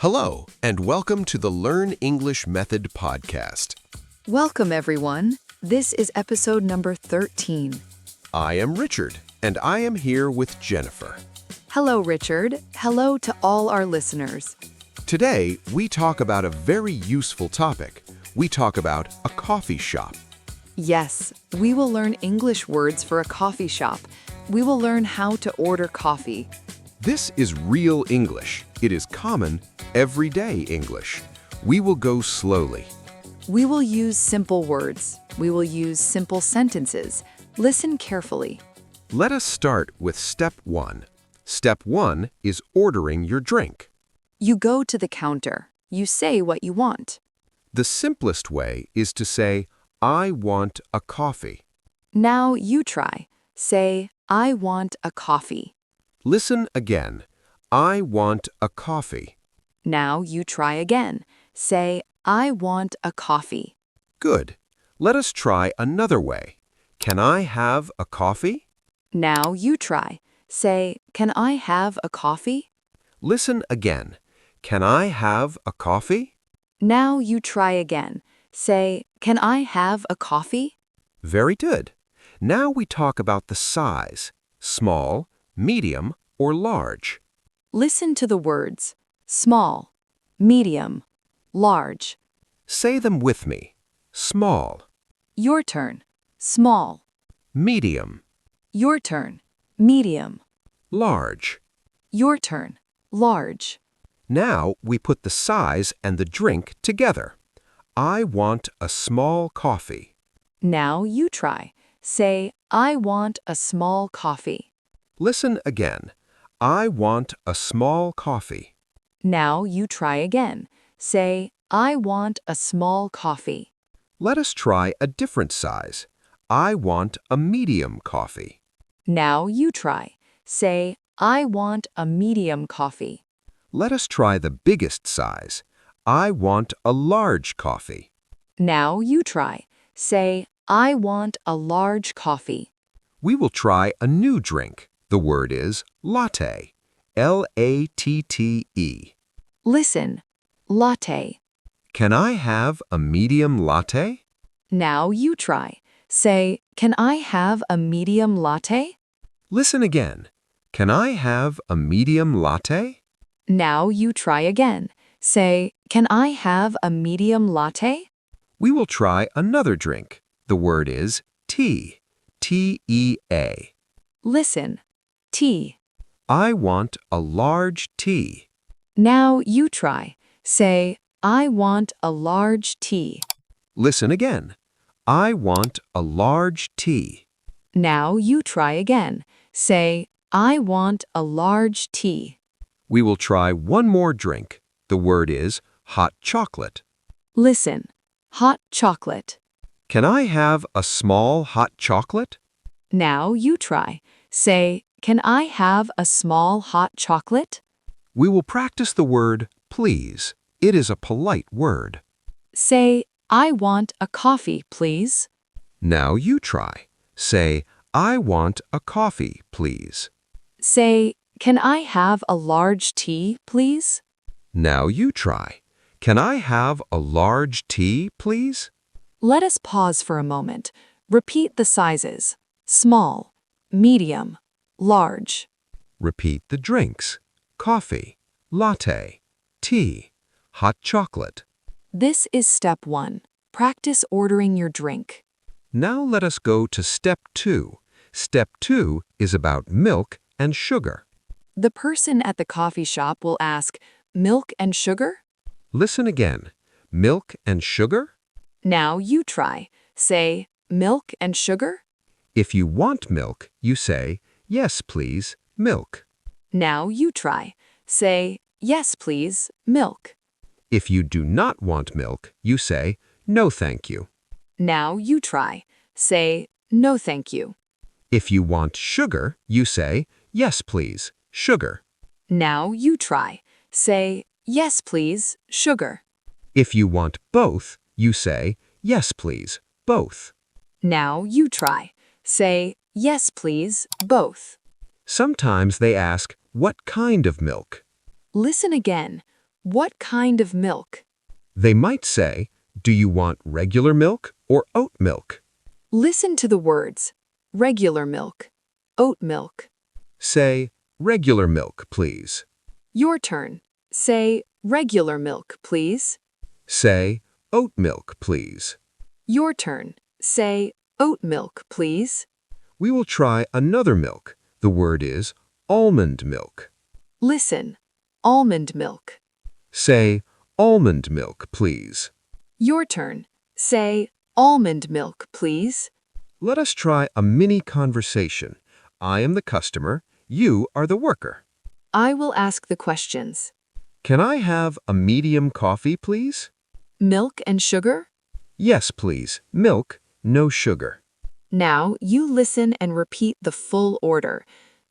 Hello, and welcome to the Learn English Method podcast. Welcome, everyone. This is episode number 13. I am Richard, and I am here with Jennifer. Hello, Richard. Hello to all our listeners. Today, we talk about a very useful topic. We talk about a coffee shop. Yes, we will learn English words for a coffee shop. We will learn how to order coffee. This is real English. It is common, everyday English. We will go slowly. We will use simple words. We will use simple sentences. Listen carefully. Let us start with step 1. Step 1 is ordering your drink. You go to the counter. You say what you want. The simplest way is to say, I want a coffee. Now you try. Say, I want a coffee. Listen again. I want a coffee. Now you try again. Say, I want a coffee. Good. Let us try another way. Can I have a coffee? Now you try. Say, can I have a coffee? Listen again. Can I have a coffee? Now you try again. Say, can I have a coffee? Very good. Now we talk about the size. Small, medium, or large. Listen to the words. Small, medium, large. Say them with me. Small, Your turn. Small. medium, Your turn. Medium. large. Your turn. Large. Now we put the size and the drink together. I want a small coffee. Now you try. Say, I want a small coffee. Listen again. I want a small coffee. Now you try again. Say, I want a small coffee. Let us try a different size. I want a medium coffee. Now you try. Say, I want a medium coffee. Let us try the biggest size. I want a large coffee. Now you try. Say, I want a large coffee. We will try a new drink. The word is latte. Latte. Listen. Latte. Can I have a medium latte? Now you try. Say, can I have a medium latte? Listen again. Can I have a medium latte? Now you try again. Say, can I have a medium latte? We will try another drink. The word is tea. T-E-A. Listen. Tea. I want a large tea. Now you try. Say, I want a large tea. Listen again. I want a large tea. Now you try again. Say, I want a large tea. We will try one more drink. The word is hot chocolate. Listen. Hot chocolate. Can I have a small hot chocolate? Now you try. Say, can I have a small hot chocolate? We will practice the word please. It is a polite word. Say, I want a coffee, please. Now you try. Say, I want a coffee, please. Say, can I have a large tea, please? Now you try. Can I have a large tea, please? Let us pause for a moment. Repeat the sizes. Small, medium, large. Repeat the drinks. Coffee, latte, tea, hot chocolate. This is step 1. Practice ordering your drink. Now let us go to step 2. Step 2 is about milk and sugar. The person at the coffee shop will ask, milk and sugar? Listen again. Milk and sugar? Now you try. Say, milk and sugar? If you want milk, you say, yes, please, milk. Now you try. Say, yes, please, milk. If you do not want milk, you say, no, thank you. Now you try. Say, no, thank you. If you want sugar, you say, yes, please, sugar. Now you try. Say, yes, please, sugar. If you want both, you say, yes, please, both. Now you try. Say, yes, please, both. Sometimes they ask, what kind of milk? Listen again. What kind of milk? They might say, "Do you want regular milk or oat milk?" Listen to the words. Regular milk. Oat milk. Say, "Regular milk, please." Your turn. Say, regular milk, please. Say, "Oat milk, please." Your turn. Say, oat milk, please. We will try another milk. The word is almond milk. Listen. Almond milk. Say, "Almond milk, please." Your turn. Say, almond milk, please. Let us try a mini conversation. I am the customer. You are the worker. I will ask the questions. Can I have a medium coffee, please? Milk and sugar? Yes, please. Milk, no sugar. Now you listen and repeat the full order.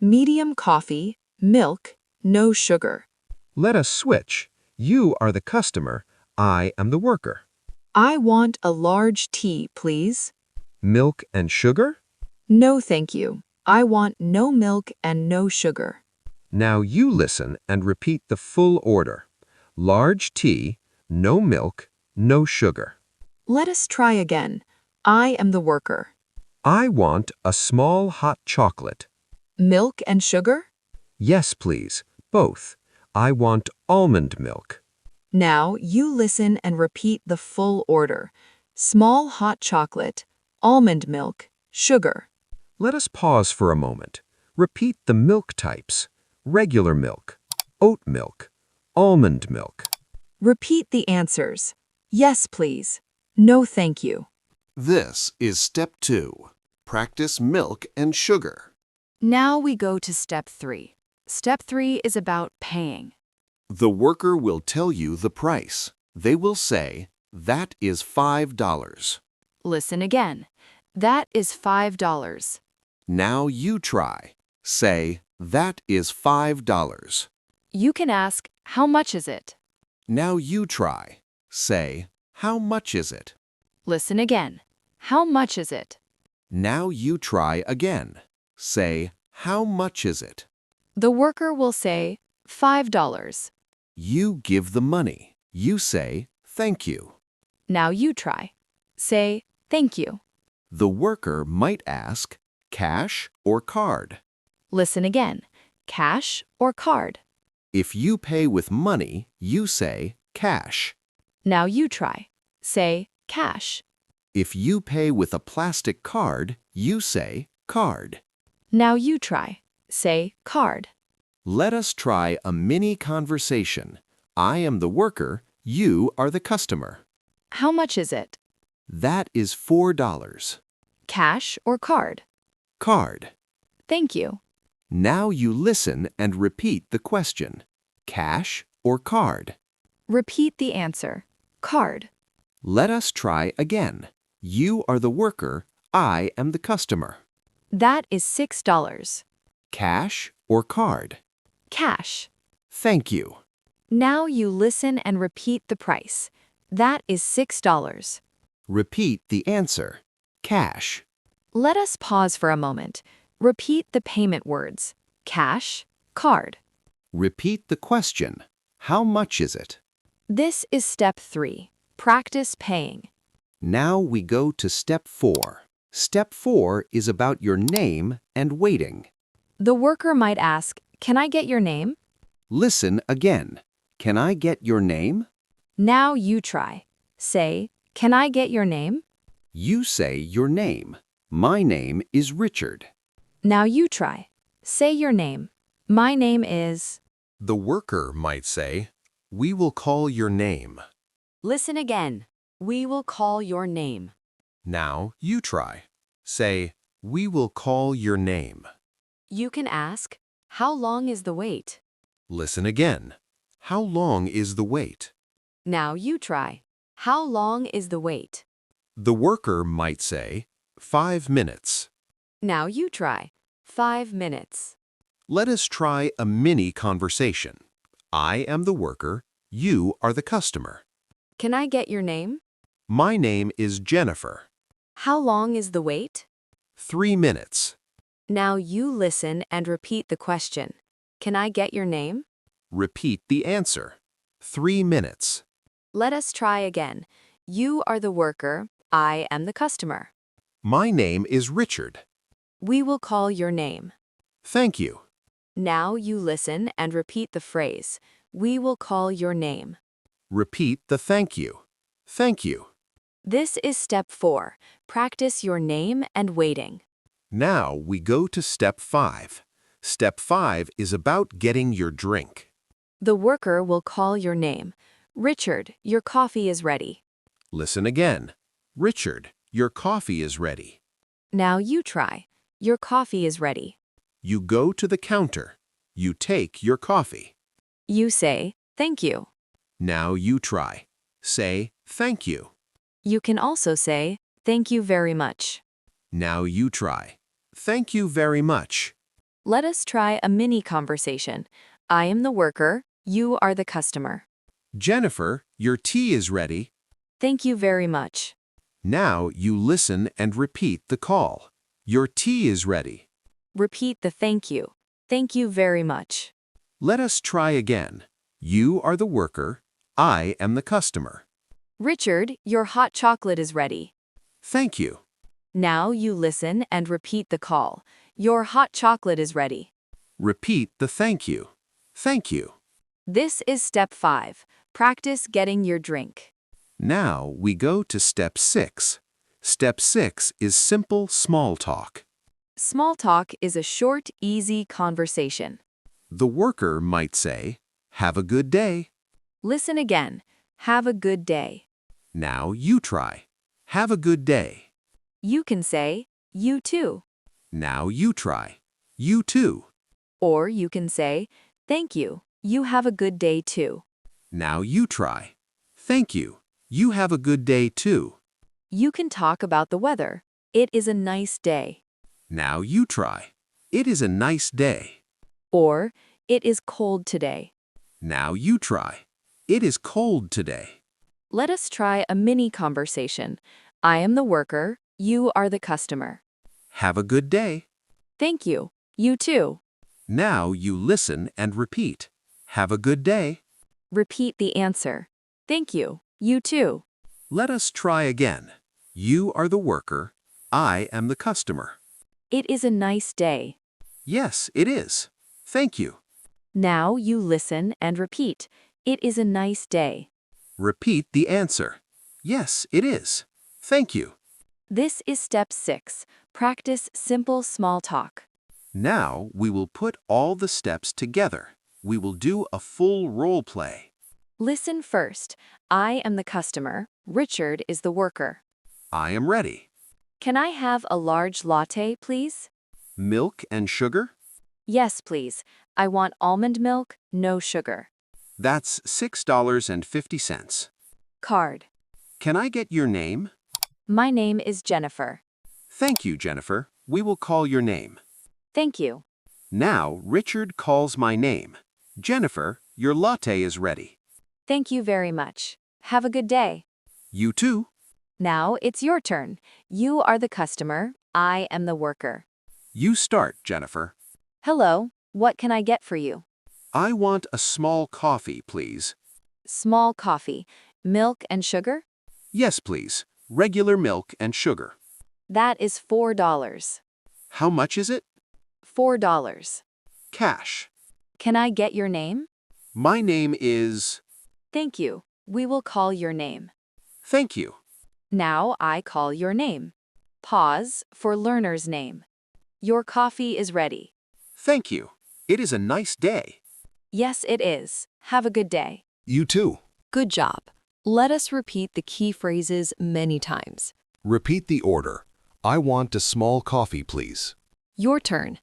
Medium coffee, milk, no sugar. Let us switch. You are the customer. I am the worker. I want a large tea, please. Milk and sugar? No, thank you. I want no milk and no sugar. Now you listen and repeat the full order. Large tea, no milk, no sugar. Let us try again. I am the worker. I want a small hot chocolate. Milk and sugar? Yes, please. Both. I want almond milk. Now you listen and repeat the full order. Small hot chocolate, almond milk, sugar. Let us pause for a moment. Repeat the milk types. Regular milk, oat milk, almond milk. Repeat the answers. Yes, please. No, thank you. This is Step 2. Practice milk and sugar. Now we go to Step 3. Step 3 is about paying. The worker will tell you the price. They will say, "That is $5." Listen again. That is $5. Now you try. Say, "That is $5." You can ask, how much is it? Now you try. Say, "How much is it?" Listen again. How much is it? Now you try again. Say, "How much is it?" The worker will say, $5. You give the money. You say, "Thank you." Now you try. Say, thank you. The worker might ask, "Cash or card?" Listen again. Cash or card? If you pay with money, you say, "Cash." Now you try. Say, cash. If you pay with a plastic card, you say, "Card." Now you try. Say, card. Let us try a mini conversation. I am the worker, you are the customer. How much is it? That is $4. Cash or card? Card. Thank you. Now you listen and repeat the question. Cash or card? Repeat the answer. Card. Let us try again. You are the worker, I am the customer. That is $6. Cash or card? Cash. Thank you. Now you listen and repeat the price. That is $6. Repeat the answer. Cash. Let us pause for a moment. Repeat the payment words. Cash, card. Repeat the question. How much is it? This is Step 3. Practice paying. Now we go to Step 4. Step 4 is about your name and waiting. The worker might ask, can I get your name? Listen again. Can I get your name? Now you try. Say, can I get your name? You say your name. My name is Richard. Now you try. Say your name. My name is... The worker might say, "We will call your name." Listen again. We will call your name. Now you try. Say, "We will call your name." You can ask, how long is the wait? Listen again. How long is the wait? Now you try. How long is the wait? The worker might say, 5 minutes. Now you try. 5 minutes. Let us try a mini conversation. I am the worker. You are the customer. Can I get your name? My name is Jennifer. How long is the wait? 3 minutes. Now you listen and repeat the question. Can I get your name? Repeat the answer. 3 minutes. Let us try again. You are the worker, I am the customer. My name is Richard. We will call your name. Thank you. Now you listen and repeat the phrase. We will call your name. Repeat the thank you. Thank you. This is step 4. Practice your name and waiting. Now we go to step 5. Step 5 is about getting your drink. The worker will call your name. Richard, your coffee is ready. Listen again. Richard, your coffee is ready. Now you try. Your coffee is ready. You go to the counter. You take your coffee. You say, thank you. Now you try. Say, thank you. You can also say, thank you very much. Now you try. Thank you very much. Let us try a mini conversation. I am the worker, you are the customer. Jennifer, your tea is ready. Thank you very much. Now you listen and repeat the call. Your tea is ready. Repeat the thank you. Thank you very much. Let us try again. You are the worker. I am the customer. Richard, your hot chocolate is ready. Thank you. Now you listen and repeat the call. Your hot chocolate is ready. Repeat the thank you. Thank you. This is step 5. Practice getting your drink. Now we go to step 6. Step 6 is simple small talk. Small talk is a short, easy conversation. The worker might say, "Have a good day." Listen again. Have a good day. Now you try. "Have a good day." You can say, you too. Now you try. "You too." Or you can say, thank you. You have a good day too. Now you try. "Thank you. You have a good day too." You can talk about the weather. It is a nice day. Now you try. "It is a nice day." Or, it is cold today. Now you try. "It is cold today." Let us try a mini conversation. I am the worker. You are the customer. "Have a good day." Thank you. You too. Now you listen and repeat. "Have a good day." Repeat the answer. Thank you. You too. Let us try again. You are the worker. I am the customer. It is a nice day. Yes, it is. Thank you. Now you listen and repeat. It is a nice day. Repeat the answer. Yes, it is. Thank you. This is step 6. Practice simple small talk. Now we will put all the steps together. We will do a full role play. Listen first. I am the customer. Richard is the worker. I am ready. Can I have a large latte, please? Milk and sugar? Yes, please. I want almond milk, no sugar. That's $6.50. Card. Can I get your name? My name is Jennifer. Thank you, Jennifer. We will call your name. Thank you. Now Richard calls my name. Jennifer, your latte is ready. Thank you very much. Have a good day. You too. Now it's your turn. You are the customer. I am the worker. You start, Jennifer. Hello. What can I get for you? I want a small coffee, please. Small coffee. Milk and sugar? Yes, please. Regular milk and sugar. That is $4. How much is it? $4. Cash. Can I get your name? My name is... Thank you. We will call your name. Thank you. Now I call your name. Pause for learner's name. Your coffee is ready. Thank you. It is a nice day. Yes, it is. Have a good day. You too. Good job. Let us repeat the key phrases many times. Repeat the order. I want a small coffee, please. Your turn.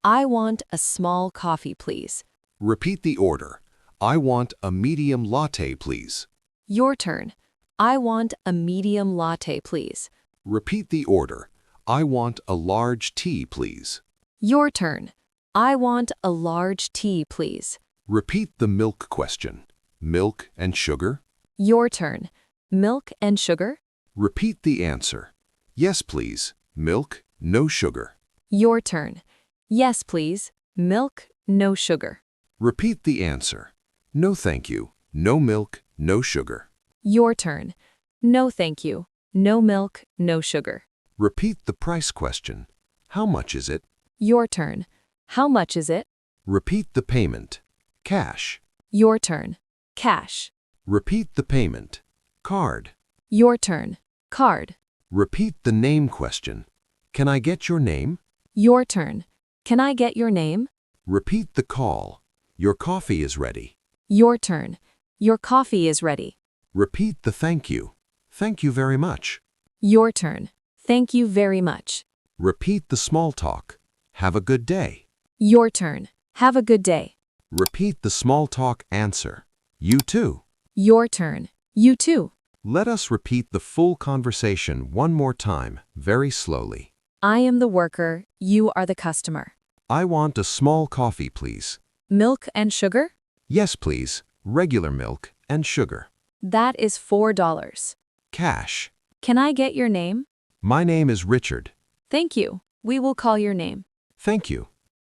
I want a small coffee, please. Repeat the order. I want a medium latte, please. Your turn. I want a medium latte, please. Repeat the order. I want a large tea, please. Your turn. I want a large tea, please. Repeat the milk question. Milk and sugar? Your turn. Milk and sugar? Repeat the answer. Yes, please. Milk, no sugar. Your turn. Yes, please. Milk, no sugar. Repeat the answer. No, thank you. No milk, no sugar. Your turn. No thank you. No milk, no sugar. Repeat the price question. How much is it? Your turn. How much is it? Repeat the payment. Cash. Your turn. Cash. Repeat the payment. Card. Your turn. Card. Repeat the name question. Can I get your name? Your turn. Can I get your name? Repeat the call. Your coffee is ready. Your turn. Your coffee is ready. Repeat the thank you. Thank you very much. Your turn. Thank you very much. Repeat the small talk. Have a good day. Your turn. Have a good day. Repeat the small talk answer. You too. Your turn. You too. Let us repeat the full conversation one more time, very slowly. I am the worker. You are the customer. I want a small coffee, please. Milk and sugar? Yes, please. Regular milk and sugar. That is $4. Cash. Can I get your name? My name is Richard. Thank you. We will call your name. Thank you.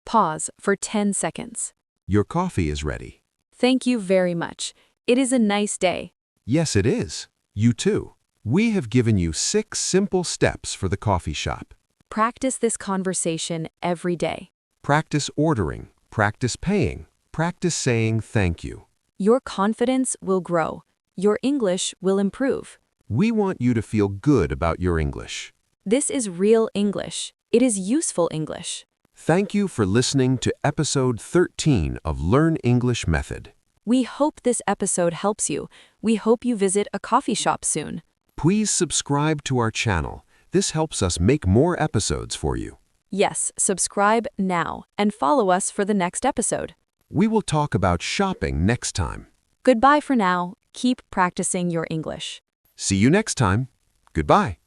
Pause for 10 seconds. Your coffee is ready. Thank you very much. It is a nice day. Yes, it is. You too. We have given you 6 simple steps for the coffee shop. Practice this conversation every day. Practice ordering. Practice paying. Practice saying thank you. Your confidence will grow. Your English will improve. We want you to feel good about your English. This is real English. It is useful English. Thank you for listening to episode 13 of Learn English Method. We hope this episode helps you. We hope you visit a coffee shop soon. Please subscribe to our channel. This helps us make more episodes for you. Yes, subscribe now and follow us for the next episode. We will talk about shopping next time. Goodbye for now. Keep practicing your English. See you next time. Goodbye.